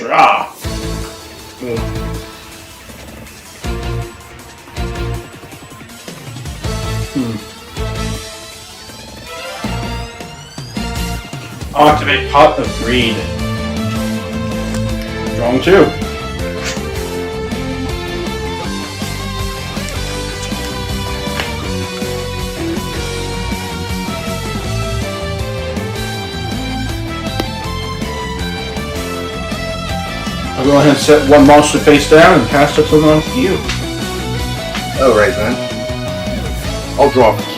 Draw. Activate Pot of Greed. Drawing 2. I'll go ahead and set one monster face down and pass it along to you. Alright then. I'll draw for sir.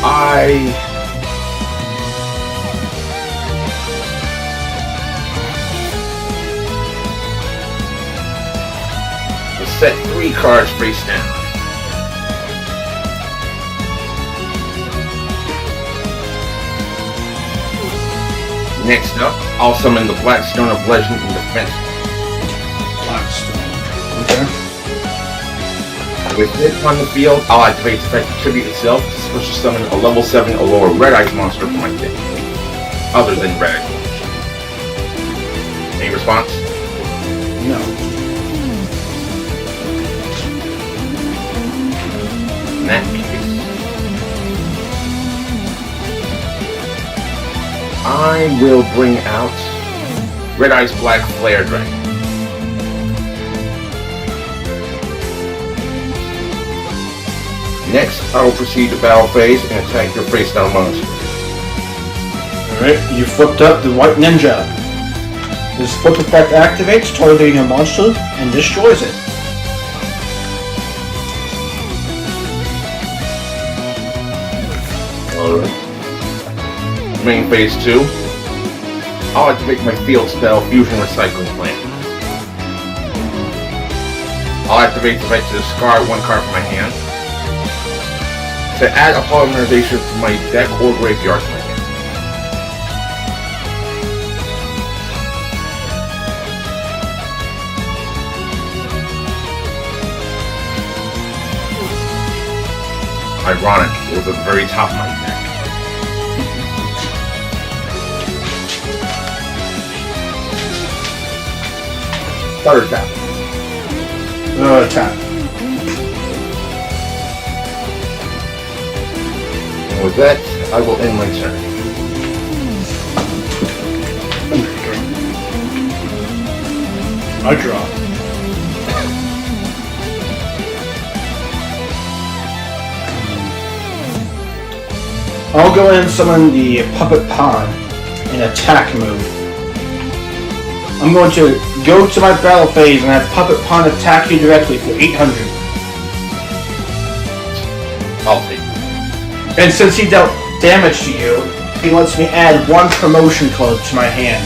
I will set 3 cards face down. Next up, I'll summon the Blackstone of Legend in defense. Blackstone. Okay. With it on the field, I'll activate the effect Tribute itself to special summon a level 7 or lower Red Eyes monster from my deck. Other than Red Eyes monsters. Any response? No. In that case, I will bring out Red Eyes Black Flare Dragon. Next, I will proceed to battle phase and attack your face down monster. Alright, you flipped up the White Ninja. This flip effect activates, targeting a monster, and destroys it. Alright. Main phase 2. I'll activate my field spell Fusion Recycling Plant. I'll activate the effect to discard 1 card from my hand. To add a polymerization from my deck or graveyard to my hand. Ironic, it was at the very top of my deck. Third tap. Tap. And with that, I will end my turn. I draw. I'll go in and summon the Puppet Pawn in attack mode. I'm going to go to my battle phase and have Puppet Pawn attack you directly for 800. I'll take it. And since he dealt damage to you, he lets me add 1 promotion card to my hand.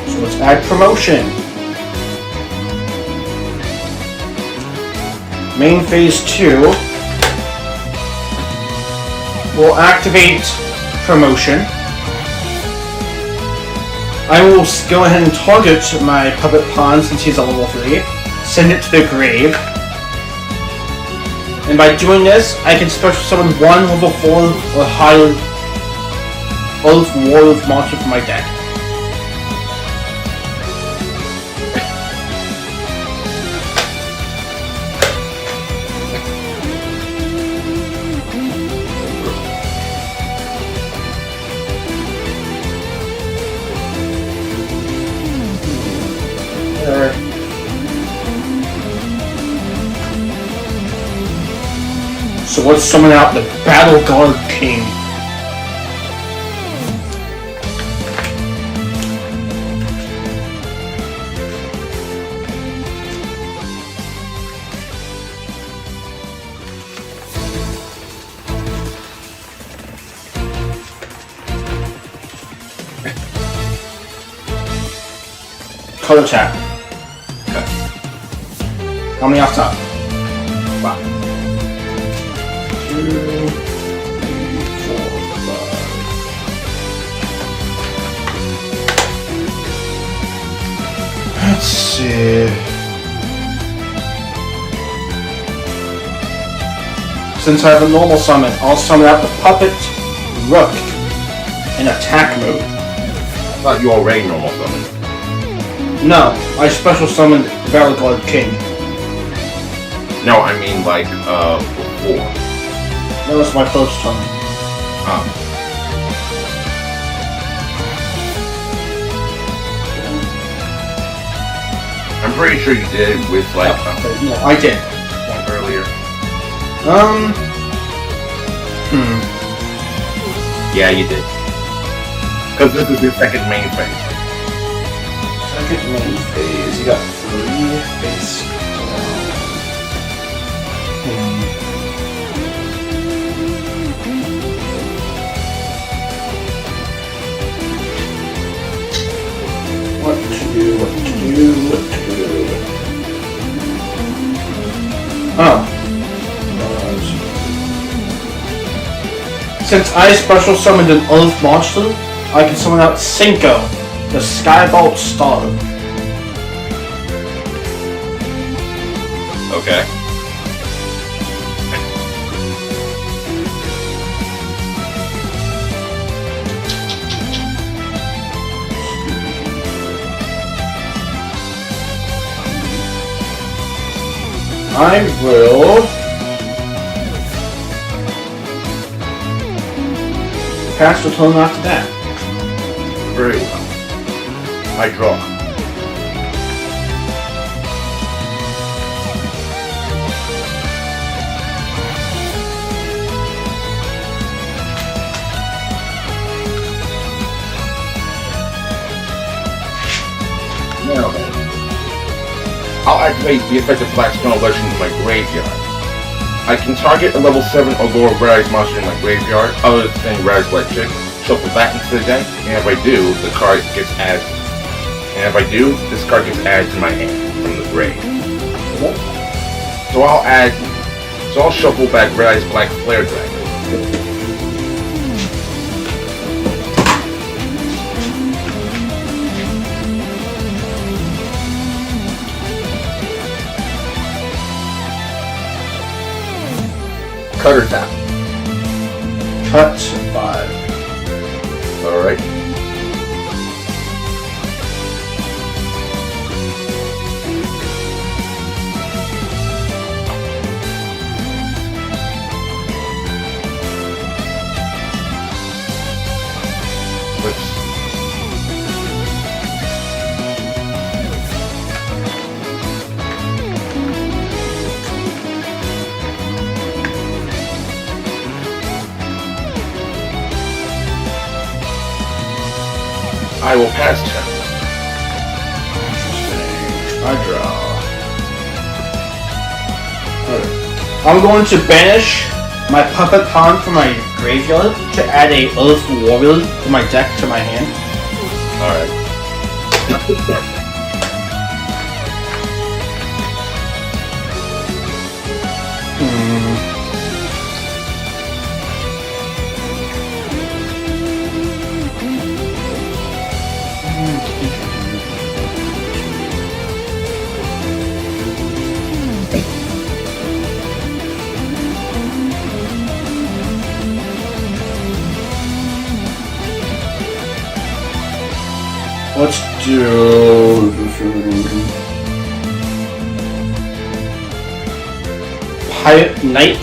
So let's add promotion. Main phase 2 will activate promotion. I will go ahead and target my Puppet Pawn since he's a level 3. Send it to the grave. And by doing this, I can special summon 1 level 4 or higher Earth Warrior monster from my deck. So let's summon out the Battle Guard King. Color tap. Okay. How many off top? 5. 2, 3, 4, 5. Let's see. Since I have a normal summon, I'll summon out the Puppet Rook in attack mode. I thought you already normal summoned. No, I special summoned Battle God King. No, I mean like before. That was my first summon. I'm pretty sure you did with like No, I did. one earlier. Yeah, you did. Because this is your second main phase. Second main phase. You got 3 face What to do? Oh. Since I special summoned an Earth monster, I can summon out Cinco, the Skybolt Star. Okay. I will pass the turn after that. Very well. I draw. Now then, I'll activate the effective Blackstone Legend in my graveyard. I can target a level 7 or lower red-eyes monster in my graveyard, other than red-eyes electric, shuffle that into the deck, and if I do, the card gets added. And if I do, this card gets added to my hand from the grave. So I'll shuffle back red-eyes black flare dragon. Cutter tap. Cut 5. Alright. I will pass turn. Interesting. I draw. I'm going to banish my Puppet Pawn from my graveyard to add a Earth Warrior to my deck to my hand. Alright. Let's do Pirate Knight.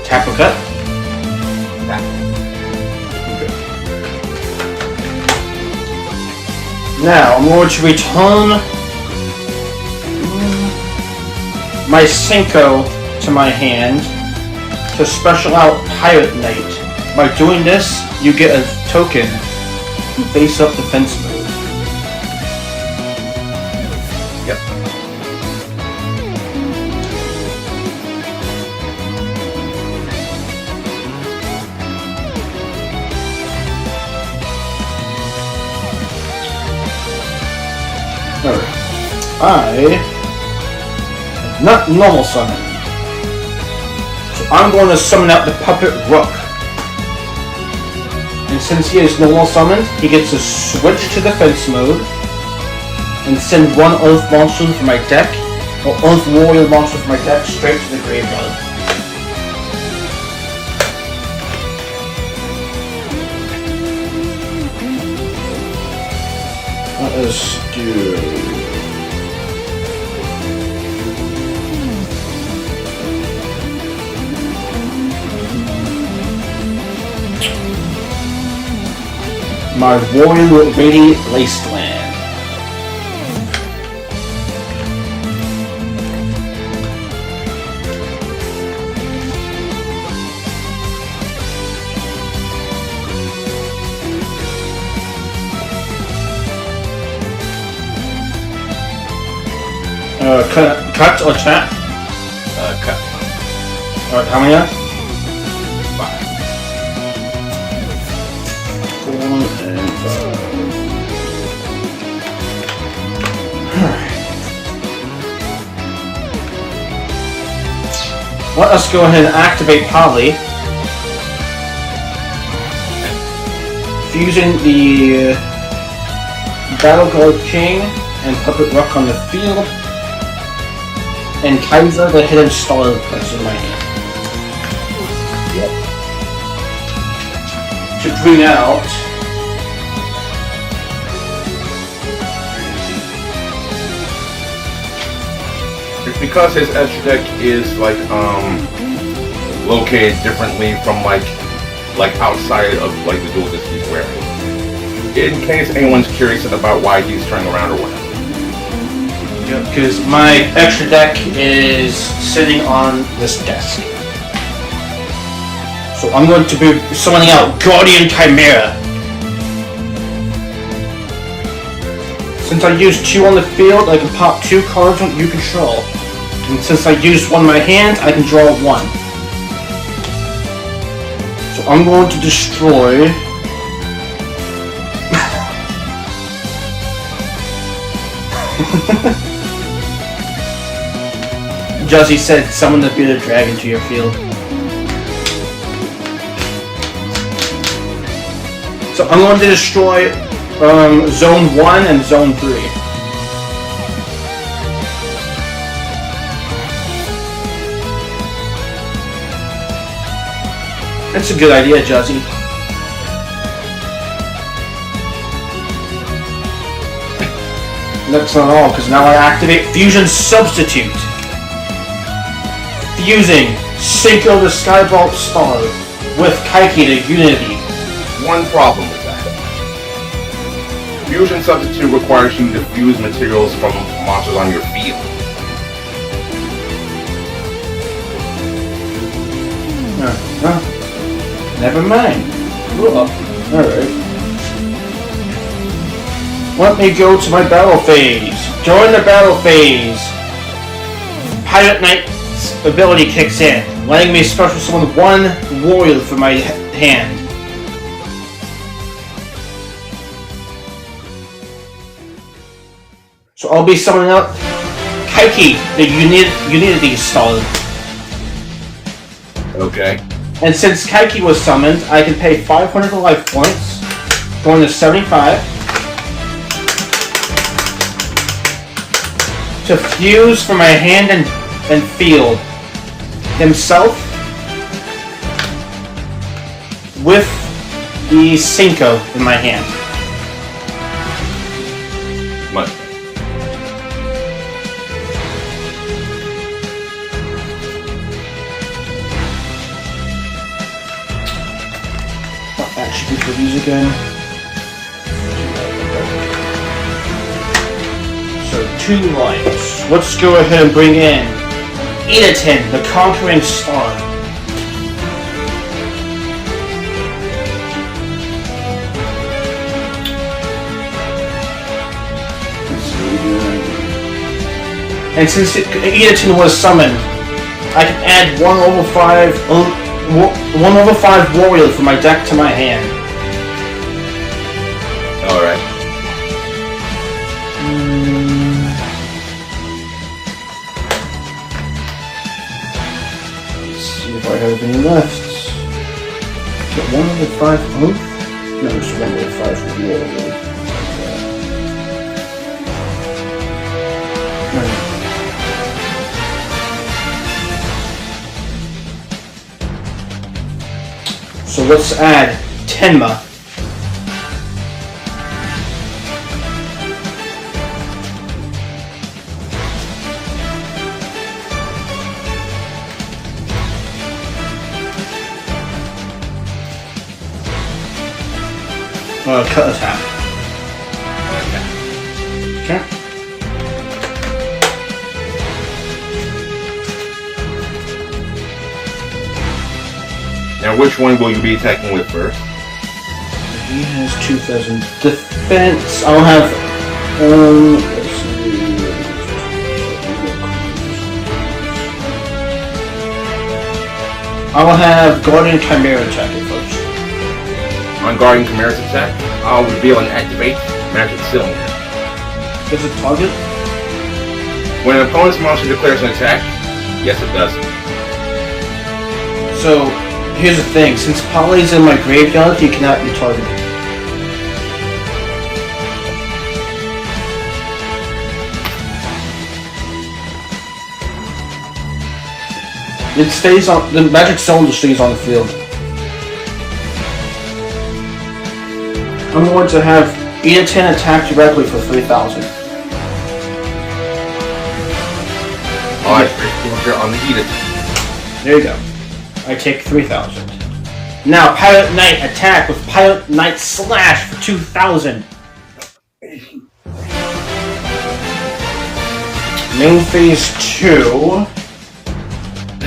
Tap or cut? Now, I'm going to return my Cinco to my hand to special out Pirate Knight. By doing this, you get a token face up defense mode. Yep. I not normal summon. So I'm going to summon out the Puppet Rook. And since he is normal summoned, he gets to switch to defense mode and send one Earth monster from my deck, or Earth Warrior monster from my deck, straight to the graveyard. Let us do... my Warrior Radiant Wasteland. Cut or chat? Cut. Alright, how many? 5. 4 and 5. Alright. Let us go ahead and activate Poly. Fusing the Battle Guard King and Puppet Rook on the field. And Kaiser, the hidden star that's in my hand. Yep. To bring out It's because his extra deck is like located differently from like outside of like the duel disc he's wearing. In case anyone's curious about why he's turning around or whatever. because my extra deck is sitting on this desk. So I'm going to be summoning out Guardian Chimera. Since I used 2 on the field, I can pop 2 cards you control. And since I used 1 in my hand, I can draw 1. So I'm going to destroy... Juzzy said, summon the bearded dragon to your field. So I'm going to destroy Zone 1 and Zone 3. That's a good idea, Juzzy. That's not all, because now I activate Fusion Substitute. Fusing Cinco the Skybolt Star with Kaiki to Unity. One problem with that. Fusion Substitute requires you to fuse materials from monsters on your field. Never mind. Alright. Let me go to my battle phase. During the battle phase, Pirate Knight's ability kicks in, letting me special summon 1 warrior from my hand. So I'll be summoning out Kaiki, the Unity Star. Okay. And since Kaiki was summoned, I can pay 500 life points, going to 75, to fuse from my hand and field himself with the Cinco in my hand. Much. Attributes for these again. So 2 lights. Let's go ahead and bring in Edatin, the Conquering Star. And since Edatin was summoned, I can add 1/5 warrior from my deck to my hand. Alright. see if I have any left. Get 1 level 5 oath? No, it's 1 level 5 reward. So let's add Tenma. Cut attack. Okay. Now, which one will you be attacking with first? He has 2,000 defense. I'll have. Let's see. I'll have Guardian Chimera attack it first. On Guardian Chimera's attack, I'll reveal and activate Magic Cylinder. Does it target? When an opponent's monster declares an attack, yes it does. So, here's the thing. Since Polly's in my graveyard, he cannot be targeted. It stays on. The Magic Cylinder stays on the field. I'm going to have Edatin attack directly for 3,000. Alright, on the Edatin. There you go. I take 3,000. Now, Pilot Knight attack with Pilot Knight Slash for 2,000. Main phase 2.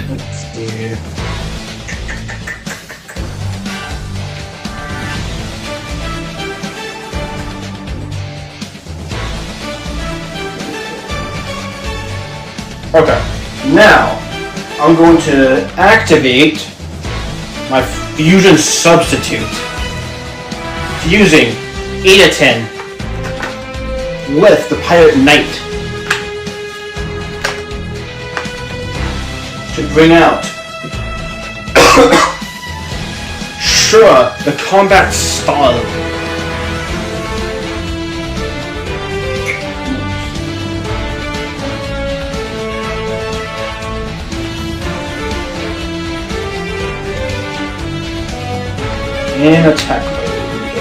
Let's see. Okay, now I'm going to activate my Fusion Substitute, fusing Edatin with the Pirate Knight to bring out Shura, the combat style. And attack mode.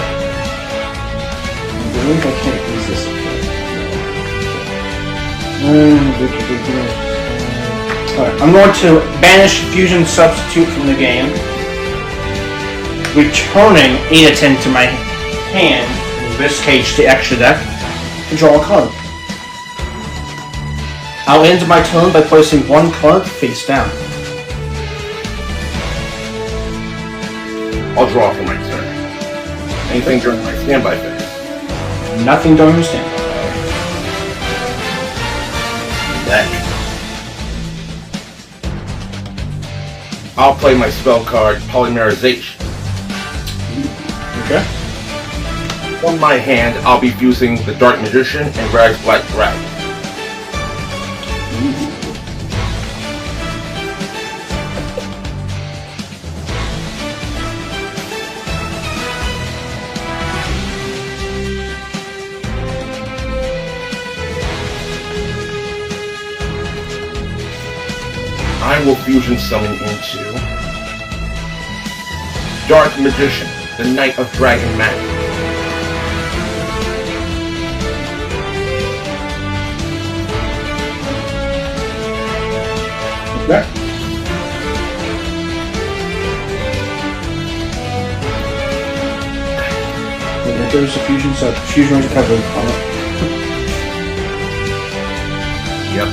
I believe I can't use this. Alright, I'm going to banish Fusion Substitute from the game, returning Edatin to my hand, in this case the extra deck, to draw a card. I'll end my turn by placing 1 card face down. I'll draw for my turn. Anything during my standby phase? Nothing during the standby. Deck. I'll play my spell card, Polymerization. Okay. From my hand, I'll be fusing the Dark Magician and Rise Black Dragon. I will fusion summon into Dark Magician, the Knight of Dragon Magic. Okay. And there's a fusion recovery on it. Yep.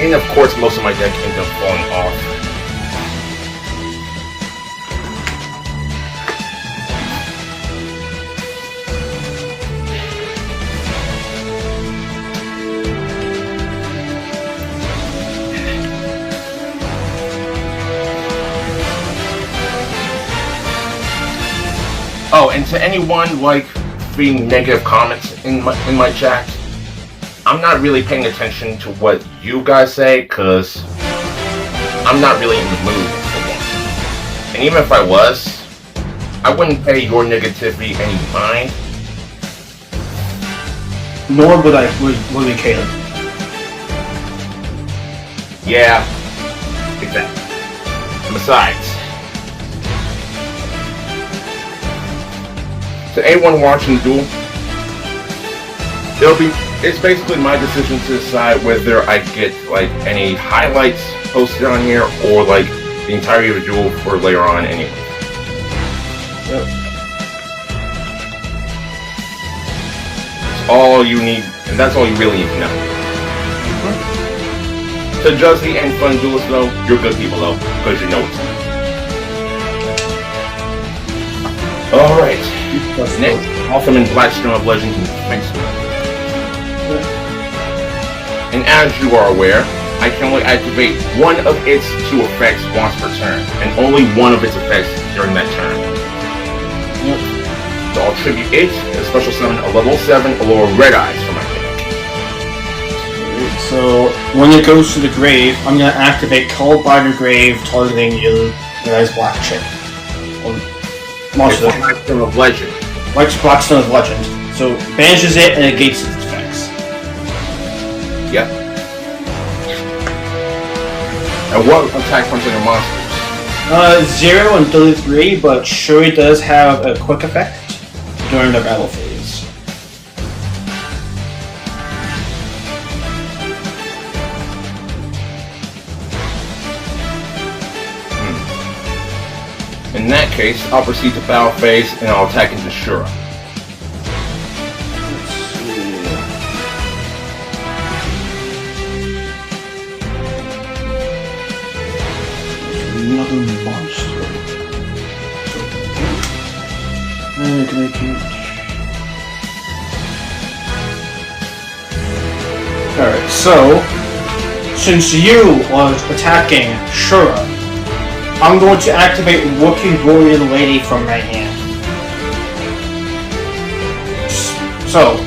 And of course, most of my deck ends up falling off. Oh, and to anyone like being negative comments in my chat. I'm not really paying attention to what you guys say, because I'm not really in the mood for one. And even if I was, I wouldn't pay your negativity any mind. Nor would we Caleb. Yeah, exactly. And besides, to anyone watching the duel, it's basically my decision to decide whether I get like any highlights posted on here or like the entirety of the duel for later on anyway. Yep. That's all you need, and that's all you really need to know. To judge the end fun duelists though, you're good people though, because you know it's alright. Next, awesome in Blackstone of Legends and Thanks. And as you are aware, I can only activate one of its 2 effects once per turn, and only one of its effects during that turn. So I'll tribute it and special summon a level 7 Allure Red Eyes from my deck. So when it goes to the grave, I'm gonna activate Called by the Grave, targeting you, Red Eyes Black Chick. Monster. It's Blackstone of Legend. Blackstone of Legend. So banishes it and negates its effects. Yep. And what attack points on your monsters? 0 and 33, but Shuri does have a quick effect during the battle phase. In that case, I'll proceed to battle phase and I'll attack into Shura. Another monster. Alright, so since you was attacking Shura, I'm going to activate Wookiee Warrior Lady from my hand. So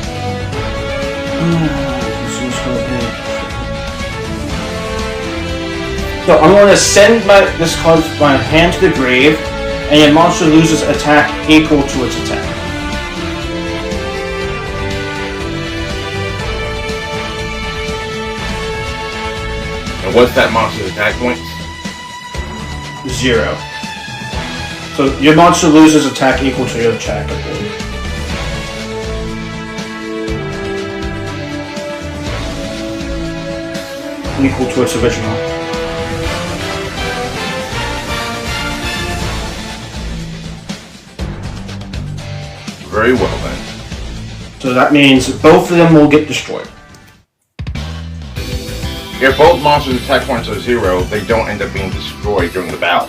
I'm going to send this card my hand to the grave, and your monster loses attack equal to its attack. And what's that monster's attack point? 0. So your monster loses attack equal to your attack, I believe. Equal to its original. Very well then. So that means both of them will get destroyed. If both monsters' attack points are 0, they don't end up being destroyed during the battle.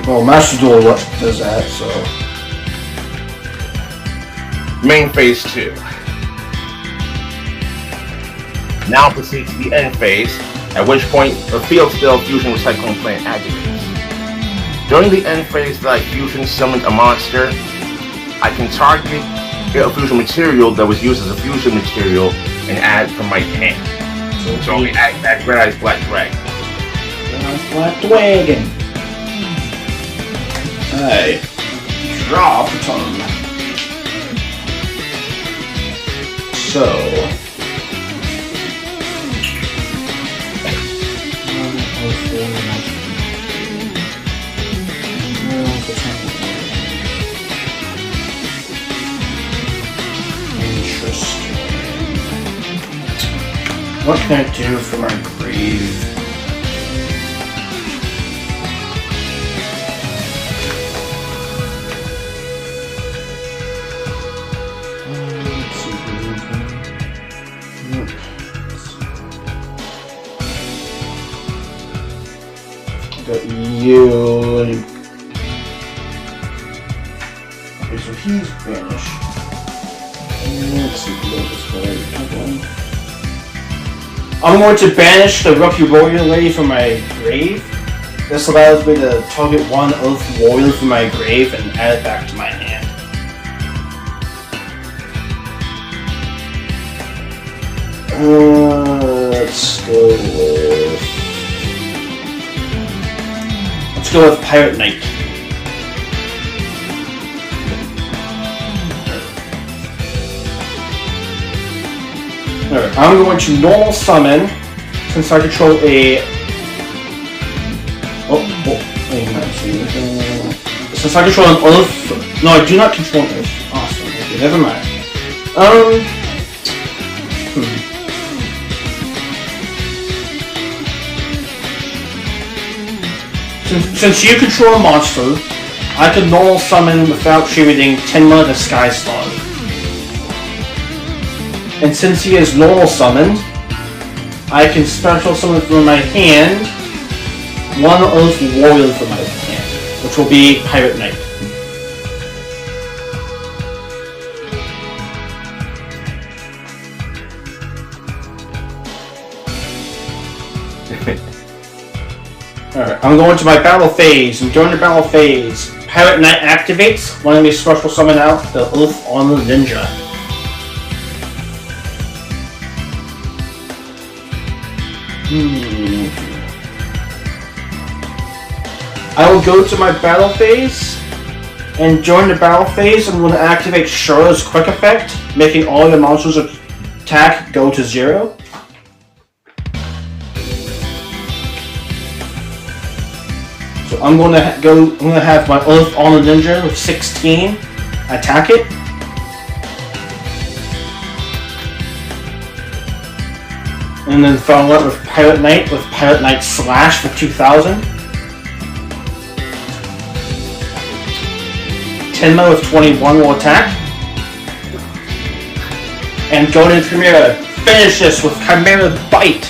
Well, Master Duel does that, so... Main phase 2. Now proceed to the end phase, at which point a Field Spell Fusion Recycling Plant activates. During the end phase that I fusion summoned a monster, I can target a fusion material that was used as a fusion material and add from my hand. So I'll add that Red Eyes Black Dragon. Black Dragon. Hey, draw for turn. So. Interesting. What can I do for my grave? Got you. Okay, so he's banished. Let's see this way. I'm going to banish the Rookie Warrior Lady from my grave, This allows me to target one Earth Warrior from my grave and add it back to my hand. Let's go with Pirate Knight. Alright, I'm going to normal summon since I control a. Since I control an Earth. No, I do not control an Earth. Awesome. Okay, never mind. Since you control a monster, I can normal summon without shielding Tenma the Sky Star. And since he is normal summoned, I can special summon from my hand one Earth Warrior from my hand, which will be Pirate Knight. Alright, I'm going to my battle phase, and during the battle phase, Pirate Knight activates, letting me special summon out the Earth Armor Ninja. I will go to my battle phase, and during the battle phase, I'm going to activate Shura's Quick Effect, making all your monsters' attack go to 0. So I'm going to have my Earth Armor Ninja with 16 attack it. And then follow up with Pirate Knight Slash for 2000. Tenma with 21 will attack. And Golden Chimera, finish this with Chimera Bite.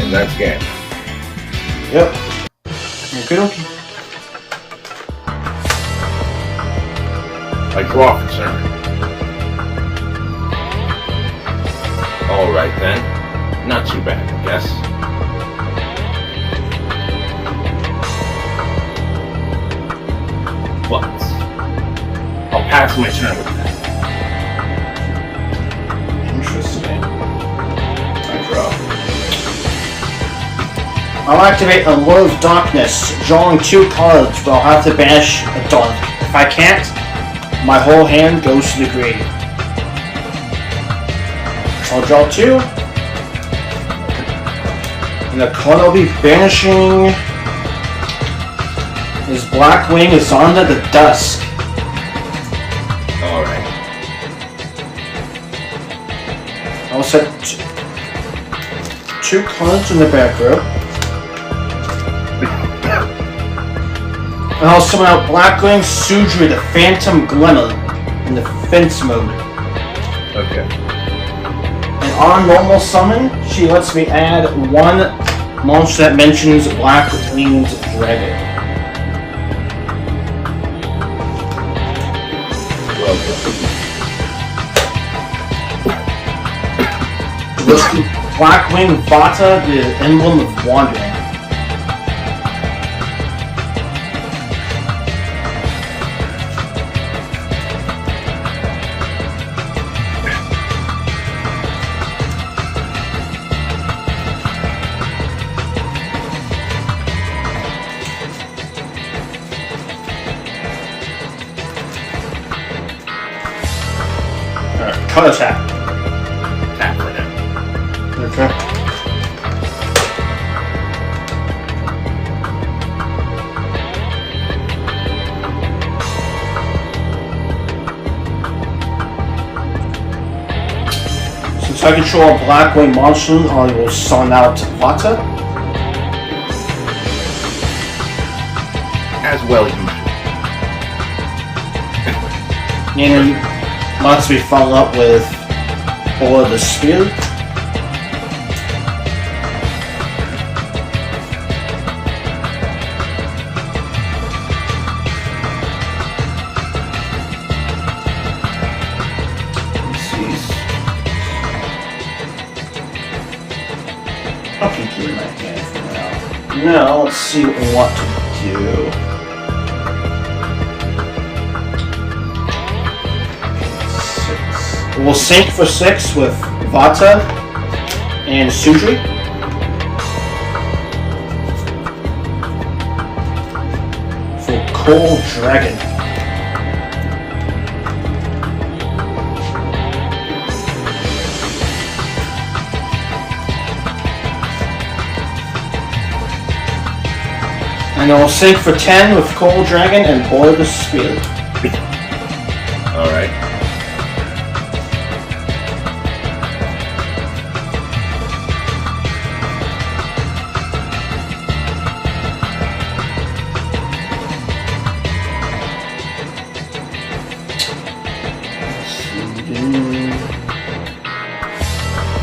And that's game. Yep. Okay. I draw for turn. Alright then. Not too bad, I guess. But I'll pass my turn with that. Interesting. I draw. I'll activate a Lord of Darkness, drawing 2 cards, but I'll have to banish a dark. If I can't, my whole hand goes to the grave. I'll draw 2. And the card I'll be banishing is Blackwing Zonda the Dusk. Alright. I'll set 2 cards in the back row. And I'll summon out Blackwing Sudri the Phantom Glimmer in defense mode. Okay. And on normal summon, she lets me add 1 monster that mentions Black-Winged Dragon. Blackwing Vata, the Emblem of Wandering. Alright, color tap. Tap for now. Okay. Since I control a Blackwing monster, I will summon out Vata. As well you should. And then lets me follow up with Aura the Spear. Okay, Now, let's see what we want to do. Okay, 6. We'll sync for 6 with Vata and Sudri. For Cold Dragon. And I'll sync for 10 with Cold Dragon and Boil the Spirit. Alright.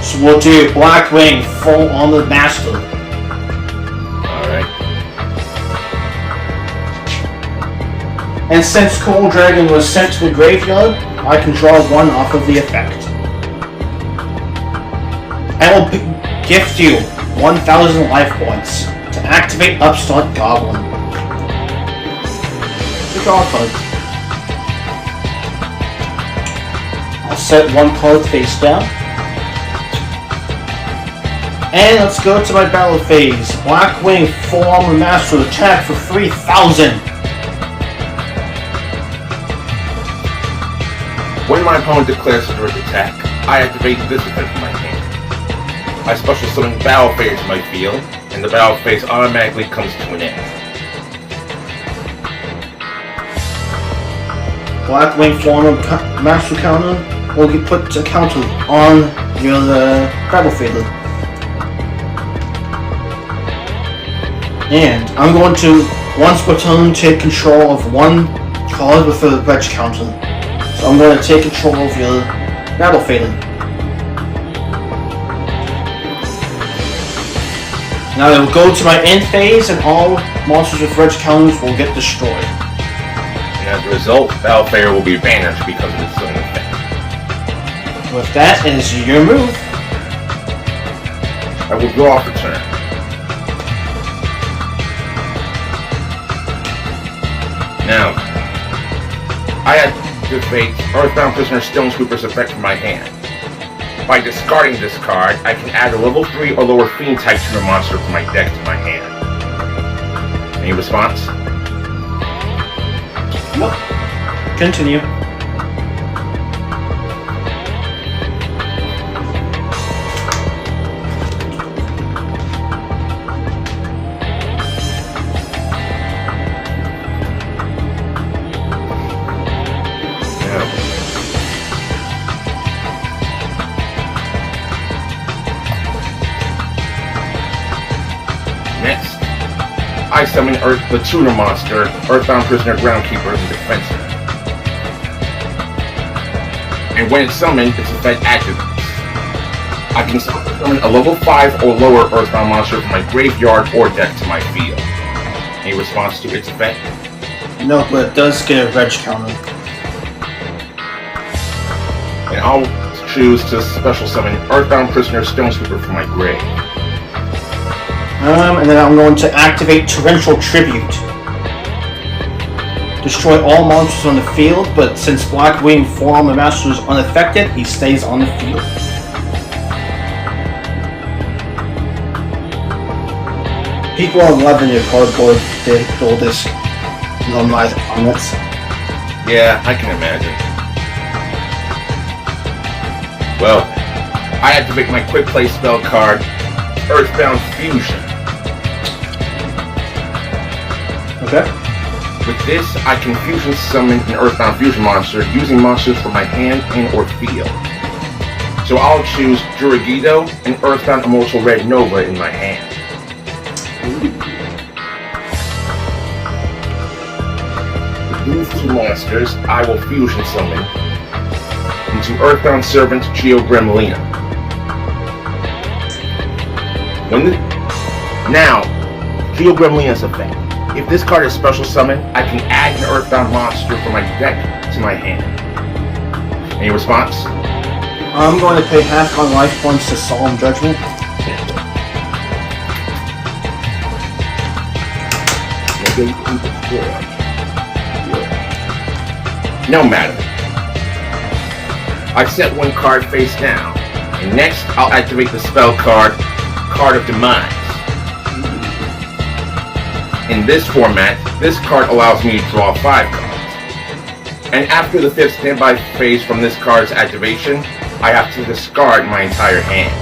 So we'll do Black Wing, Full Armor Master. Alright. And since Cold Dragon was sent to the graveyard, I can draw 1 off of the effect. I will gift you 1,000 life points to activate Upstart Goblin. To draw a card. I'll set 1 card face down. And let's go to my battle phase. Black Wing, Full Armor Master, attack for 3,000. When my opponent declares a direct attack, I activate this effect from my hand. I special summon Battle Phase to my field, and the Battle Phase automatically comes to an end. Black Wing Full Armor Master counter will get put to counter on your battlefield. And I'm going to, once per turn, take control of 1 card with a wedge counter. So I'm going to take control of your battlefield. Now I will go to my end phase and all monsters with wedge counters will get destroyed. And as a result, Battle Phase will be banished because of its own effect. With that, it is your move. I will draw off a turn. Now, I activate Earthbound Prisoner Stone Sweeper's effect from my hand. By discarding this card, I can add a level 3 or lower Fiend type tuner monster from my deck to my hand. Any response? Nope. Continue. Next, I summon the tuner monster, Earthbound Prisoner Groundkeeper, in defense. And when it's summoned, its effect activates. I can summon a level 5 or lower Earthbound monster from my graveyard or deck to my field. Any response to its effect? No, but it does get a wedge counter. And I'll choose to special summon Earthbound Prisoner Stone Sweeper from my grave. And then I'm going to activate Torrential Tribute. Destroy all monsters on the field, but since Black Wing Full Armor Master is unaffected, he stays on the field. People are loving your cardboard dual disc on my comments. Yeah, I can imagine. Well, I activate my quick play spell card, Earthbound Fusion. Okay. With this, I can fusion summon an Earthbound Fusion monster using monsters from my hand and or field. So I'll choose Duragido and Earthbound Immortal Red Nova in my hand. With these 2 monsters, I will fusion summon into Earthbound Servant Geo Gremlina. Now, Geo Gremlina's effect. If this card is special summoned, I can add an Earthbound monster from my deck to my hand. Any response? I'm going to pay half my life points to Solemn Judgment. activate and destroy. No matter. I set one card face down, and next I'll activate the spell card, Card of Demise. In this format, this card allows me to draw 5 cards. And after the 5th standby phase from this card's activation, I have to discard my entire hand.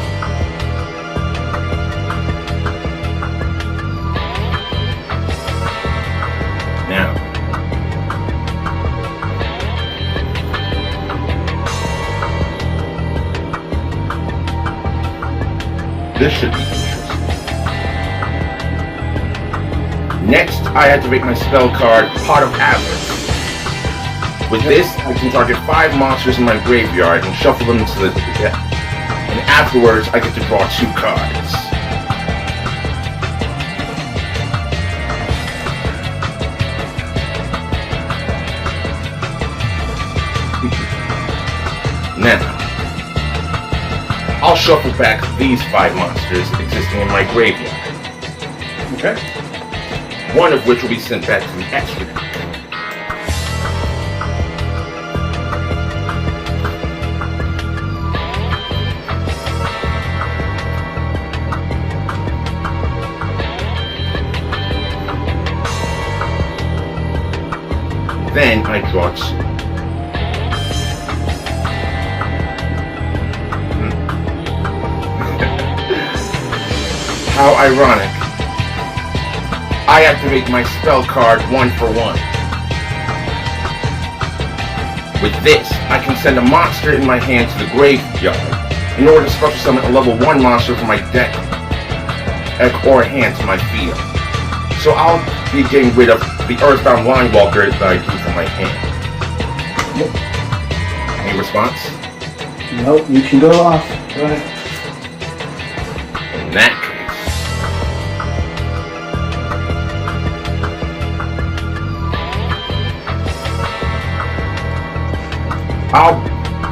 Now, this should be interesting. Next, I activate my spell card, Pot of Avarice. With this, I can target 5 monsters in my graveyard and shuffle them to the deck. And afterwards, I get to draw 2 cards. Now, I'll shuffle back these 5 monsters existing in my graveyard. Okay. One of which will be sent back to the extra deck. Then I draw 2. How ironic. I activate my spell card 1 for 1. With this, I can send a monster in my hand to the graveyard in order to special summon a level 1 monster from my deck or hand to my field. So I'll be getting rid of the Earthbound Linewalker that I drew from my hand. Any response? Nope, you can go off. Go ahead. In that case,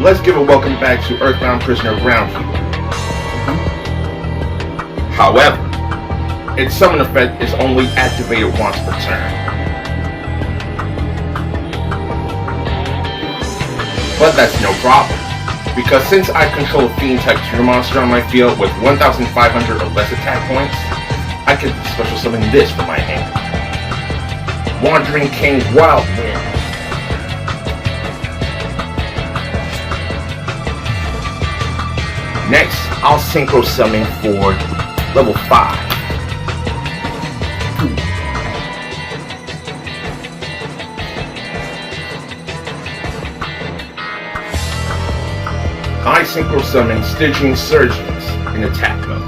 let's give a welcome back to Earthbound Prisoner Groundkeeper. However, its summon effect is only activated once per turn. But that's no problem, because since I control a Fiend type tier monster on my field with 1,500 or less attack points, I can special summon this from my hand. Wandering King Wildwind. Next, I'll synchro summon for level 5. I synchro summon Stygian Surgeons in attack mode.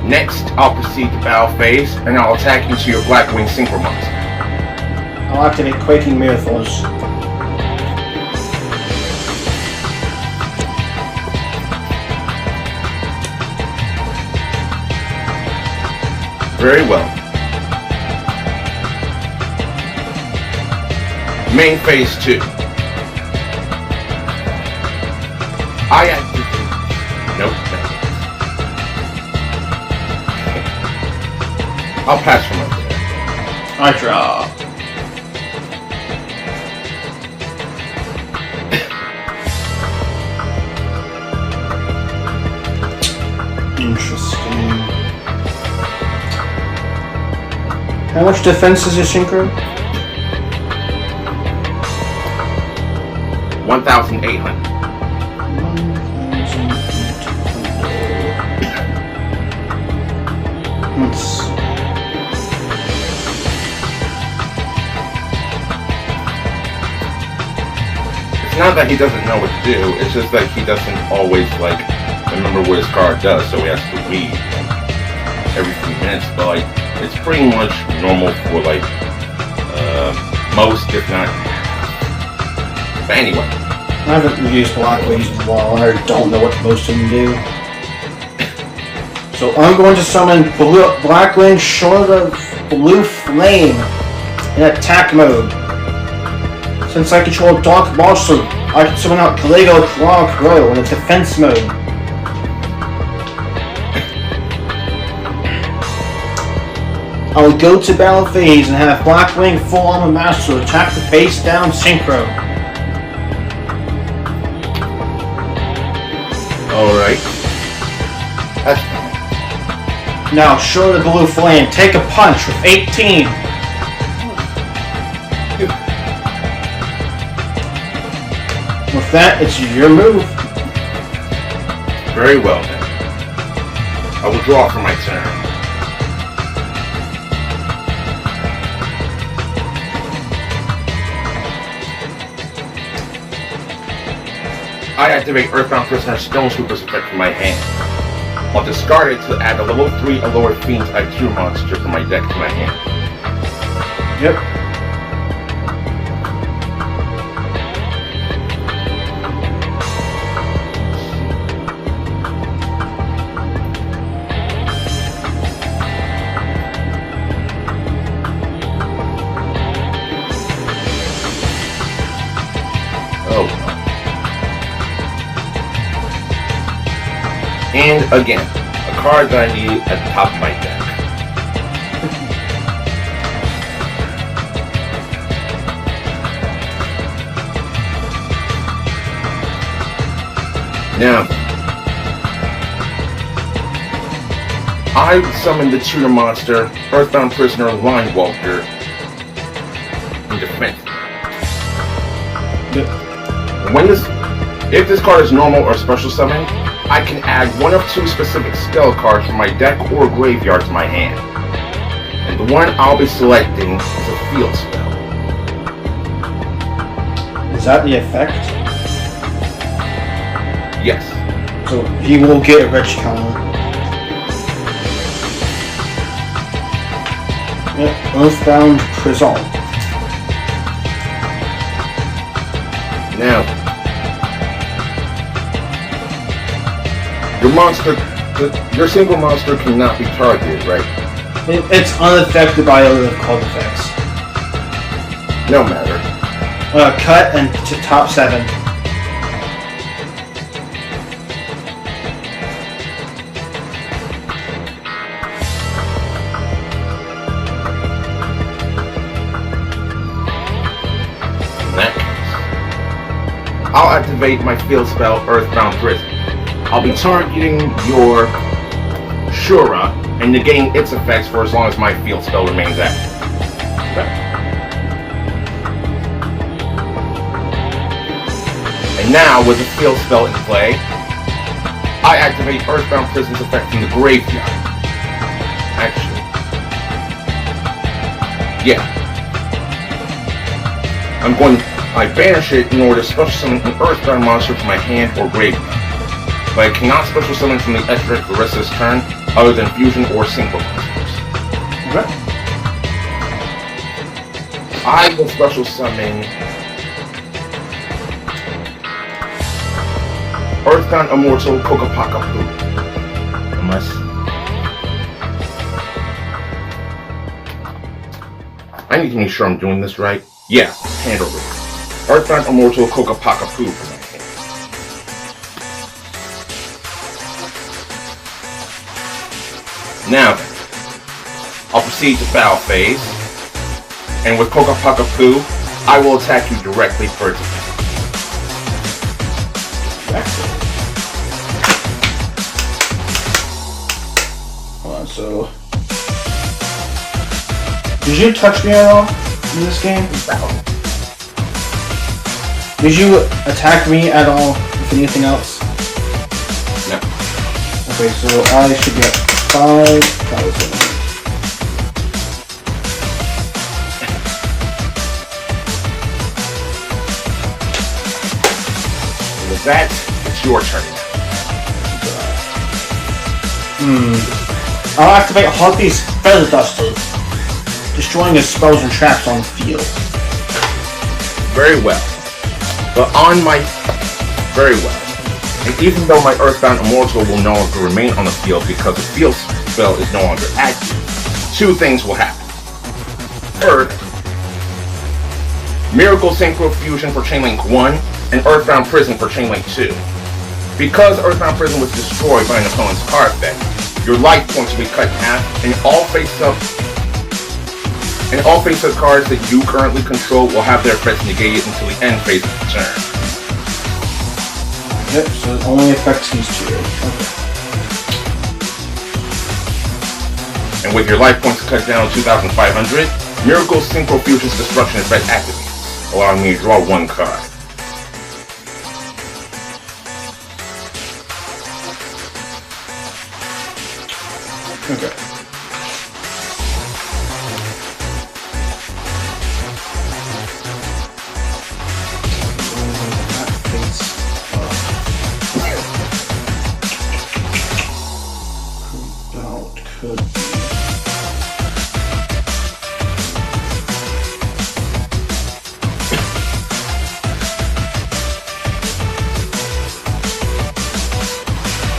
Next, I'll proceed to battle phase, and I'll attack into your Blackwing Synchro monster. I'll activate Quaking Miracles. Very well. Main phase 2. I activate. Nope. I'll pass from up there. I draw. Interesting. How much defense is your synchro? 1,800. 1,800. It's not that he doesn't know what to do, it's just that he doesn't always, like, remember what his card does, so he has to read, like, every few minutes, but, like, it's pretty much normal for, like, most, if not half. But anyway. I haven't used Blackwings in a while, I don't know what most of them do. So I'm going to summon Blackwing Short of Blue Flame in attack mode. Since I control Dark Monster I can summon out Caligo Crow in a defense mode. I will go to battle phase and have Blackwing Full Armor Master attack the face down synchro. Alright. That's fine. Now show the blue flame. Take a punch with 18. With that, it's your move. Very well then. I will draw for my turn. I activate Earthbound Prisoner Stone Sweeper's effect from my hand. I'll discard it to add a level 3 Allure Fiend's IQ monster from my deck to my hand. Yep. Oh. And again, a card that I need at the top of my deck. Now, I summon the tutor monster, Earthbound Prisoner Line Walker, in defense. If this card is normal or special summon, I can add one of two specific spell cards from my deck or graveyard to my hand. And the one I'll be selecting is a field spell. Is that the effect? Yes. So he will get a rich counter. Yep, Earthbound Prison. Now, your single monster cannot be targeted, right? It's unaffected by other card effects. No matter. Cut and to top 7. In that case, I'll activate my field spell, Earthbound Prison. I'll be targeting your Shura and negating its effects for as long as my field spell remains active. And now, with the field spell in play, I activate Earthbound Prison's effect from the graveyard. Actually, yeah. I banish it in order to special summon an Earthbound monster from my hand or graveyard. But I cannot special summon from the extra for the rest of this turn, other than fusion or synchro monsters. Okay. I will special summon Earthbound Immortal Kokopaka Poo. Unless I need to make sure I'm doing this right. Yeah, handle it. Earthbound Immortal Kokopaka Poo for my hand. Now then, I'll proceed to battle phase, and with Kokopaka Poo, I will attack you directly for its effect. Hold on, so... Did you touch me at all in this game? Did you attack me at all with anything else? No. Okay, so I should get 5,000. With that, it's your turn. I'll activate Harpy's Feather Duster, destroying his spells and traps on the field. Very well. But very well. And even though my Earthbound Immortal will no longer remain on the field because the field spell is no longer active, two things will happen. First, Miracle Synchro Fusion for Chainlink 1 and Earthbound Prison for Chain Link 2. Because Earthbound Prison was destroyed by an opponent's card effect, your life points will be cut in half, and all face-up cards that you currently control will have their effects negated until the end phase of the turn. Yep, so it only affects these two. Okay. And with your life points cut down to 2,500, Miracle Synchro Fusion's Destruction effect activates, allowing me to draw one card. Okay.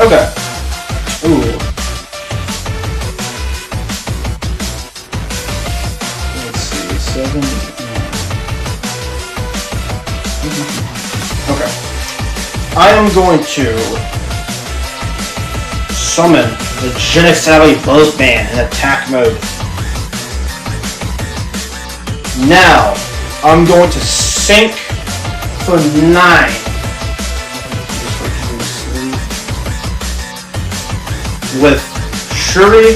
Okay. Ooh. Let's see. 7. Okay. I am going to summon the Genesali Boatman in attack mode. Now, I'm going to sink for 9. With Shuri,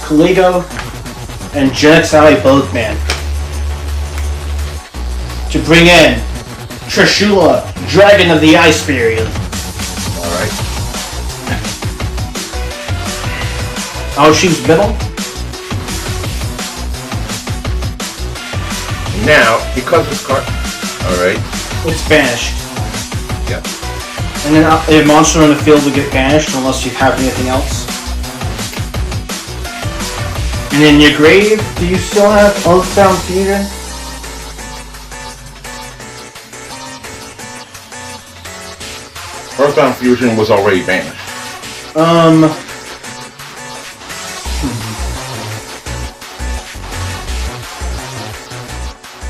Kaligo, and Genesali Boatman to bring in Trishula, Dragon of the Ice Period. Alright. I'll choose middle. Now, because this card... Alright. It's banished. Yeah. And then a monster on the field will get banished unless you have anything else. And in your grave, do you still have Oathbound Fusion? Earthbound Fusion was already banished.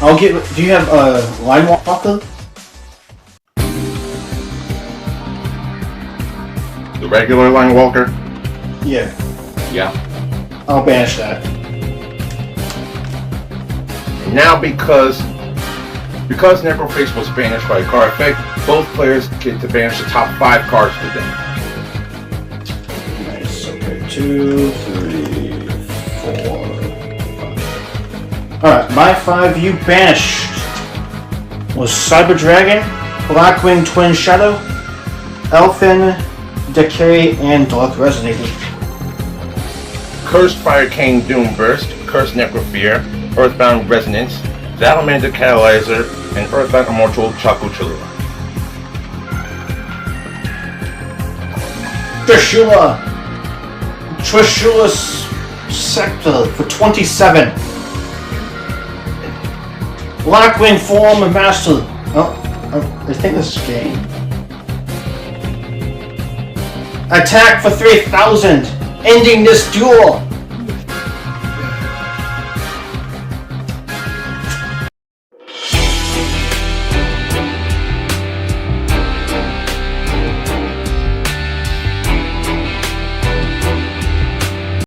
I'll get. Do you have a Line Walker? The regular Line Walker? Yeah. Yeah. I'll banish that. Now because Necroface was banished by a card effect, both players get to banish the top 5 cards for them. Nice. Okay. 2, 3, 4, 5. Alright, my 5 you banished was Cyber Dragon, Blackwing Twin Shadow, Elfin, Decay, and Dark Resonator. Cursed Firecane Doomburst, Cursed Necrofear, Earthbound Resonance, Salamander Catalyzer, and Earthbound Immortal Chaku Chalua. Trishula's Sector for 27. Blackwing Form of Master. Oh, I think this is game. Attack for 3,000, ending this duel.